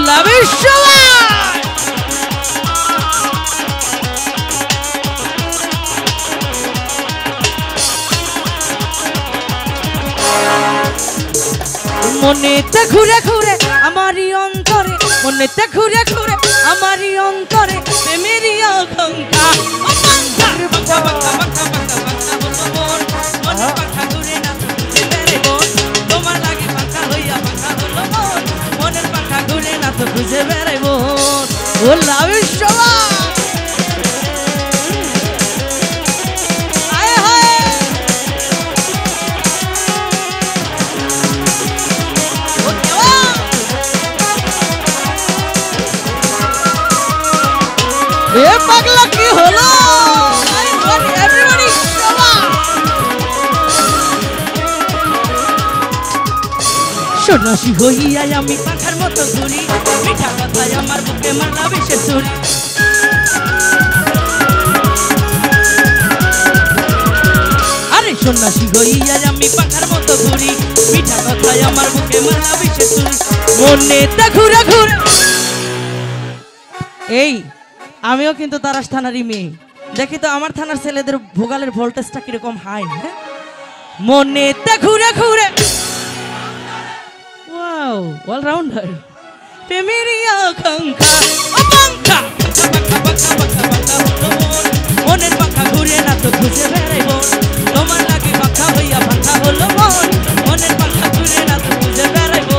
লাভে সবাই মনেতে ঘুরে ঘুরে আমারই অন্তরে মনেতে ঘুরে ঘুরে আমারই অন্তরে প্রেমেরই আকাঙ্ক্ষা তোমার লাগে পাখা হইয়া পাখা হলো মন মনের পাখা ঘুরে না তো খুঁজে বেড়াইব ও লাভে সবাই এ পাগলা কি হলো এভরিবডি সন্ন্যাসী হইয়া আমি পাখার মতো ঘুরি মিঠা কথায় আমার বুকে মালা বেশে চুরি আরে সন্ন্যাসী হইয়া আমি পাখার মতো ঘুরি মিঠা কথায় আমার বুকে মালা বেশে চুরি মনেতে ঘুরে ঘুরে এই আমিও কিন্তু তারাস থানারই মেয়ে দেখি তো আমার থানার ছেলেদের ভোগালের ভোল্টেজটা কিরকম হাই হ্যাঁ মনেতে ঘুরে ঘুরে ওয়াও অলরাউন্ডার প্রেমেরই আকাঙ্ক্ষা আকাঙ্ক্ষা মনের পাখা ঘুরে না তো খুঁজে বেড়াইব তোমার লাগে পাখা হইয়া পাখা হলো মন মনের পাখা ঘুরে না তো খুঁজে বেড়াইব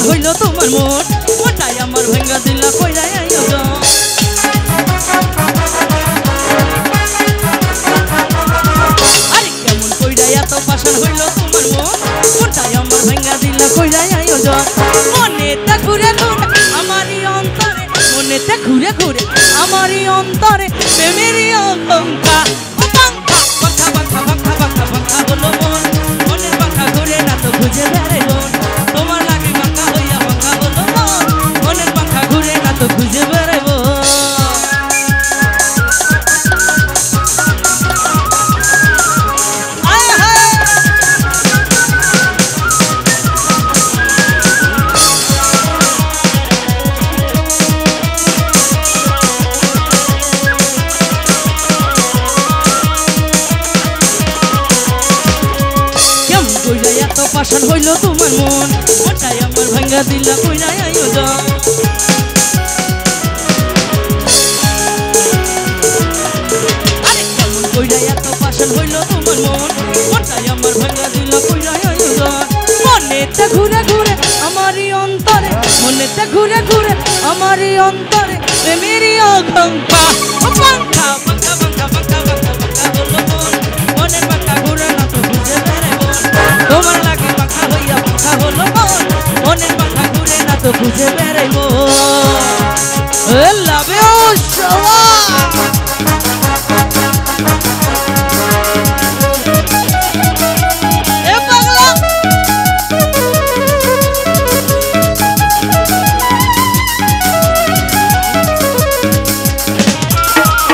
হইল তোমার মন ওটাই আমার ভেঙ্গা দিলা কইরা আয়োজন আরে কেমন কইরা এত পাশান হইল তোমার মন ওটাই আমার ভেঙ্গা দিলা কইরা আয়োজন মনেতে ঘুরে ঘুরে আমারই অন্তরে মনেতে ঘুরে ঘুরে আমারই অন্তরে প্রেমেরই আকাঙ্ক্ষা আকাঙ্ক্ষা পাখা পাখা পাখা পাখা পাখা হলো মন মনের পাখা ঘুরে না তো খুঁজে বেড়াইব তোমার লাগে পাখা হইয়া পাখা হলো মন মনের পাখা ঘুরে না তো খুঁজে বেড়াইব পাশান হইল তোমার মন ওটাই আমার ভাঙ্গা দিলা কইরা আয়োজন আরে কেমন কইরা এত পাশান হইল তোমার মন ওটাই আমার ভাঙ্গা দিলা কইরা আয়োজন মনেতে ঘুরে ঘুরে আমারই অন্তরে মনেতে ঘুরে ঘুরে আমারই অন্তরে প্রেমেরই আকাঙ্ক্ষা আকাঙ্ক্ষা পাখা পাখা পাখা পাখা পাখা হলো মন মনের পাখা ঘুরে না তো খুঁজে বেড়াইব তোমার লাগে পাখা হইয়া পাখা হলো মন মনের পাখা ঘুরে না তো খুঁজে বেড়াইব লাভে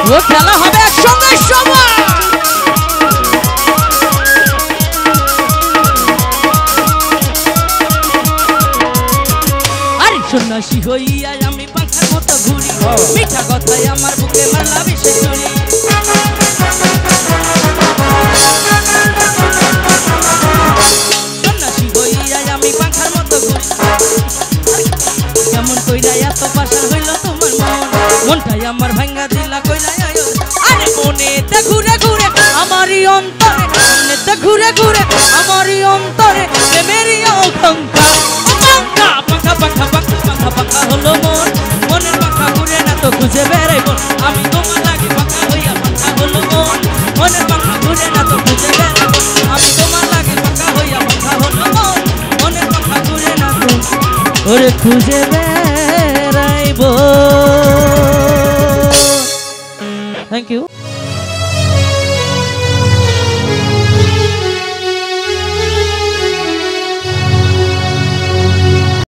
ও খেলা হবে একসঙ্গে সবাই সন্ন্যাসী হইয়া আমি পাখার মতো ঘুরি মিঠা কথায় আমার বুকে মালা বেশে চুরি সন্ন্যাসী হইয়া আমি পাখার মতো ঘুরি কেমন কইরা এত পাশান হইল তোমার মন মনটাই আমার ভাঙ্গা দিলা কইরা আরে মনেতে ঘুরে ঘুরে আমারই অন্তরে মনেতে ঘুরে ঘুরে আমারই অন্তরে প্রেমেরই আকাঙ্ক্ষা আকাঙ্ক্ষা পাখা পাখা পাখা পাখা পাখা হলো মন মনের পাখা ঘুরে না তো খুঁজে বেড়াইব আমি তোমার লাগে পাখা হইয়া পাখা হলো মন মনের পাখা ঘুরে না তো খুঁজে বেড়াইব আমি তোমার লাগে পাখা হইয়া পাখা হলো মন মনের পাখা ঘুরে না তো ওরে খুঁজে বেড়াইব। Thank you.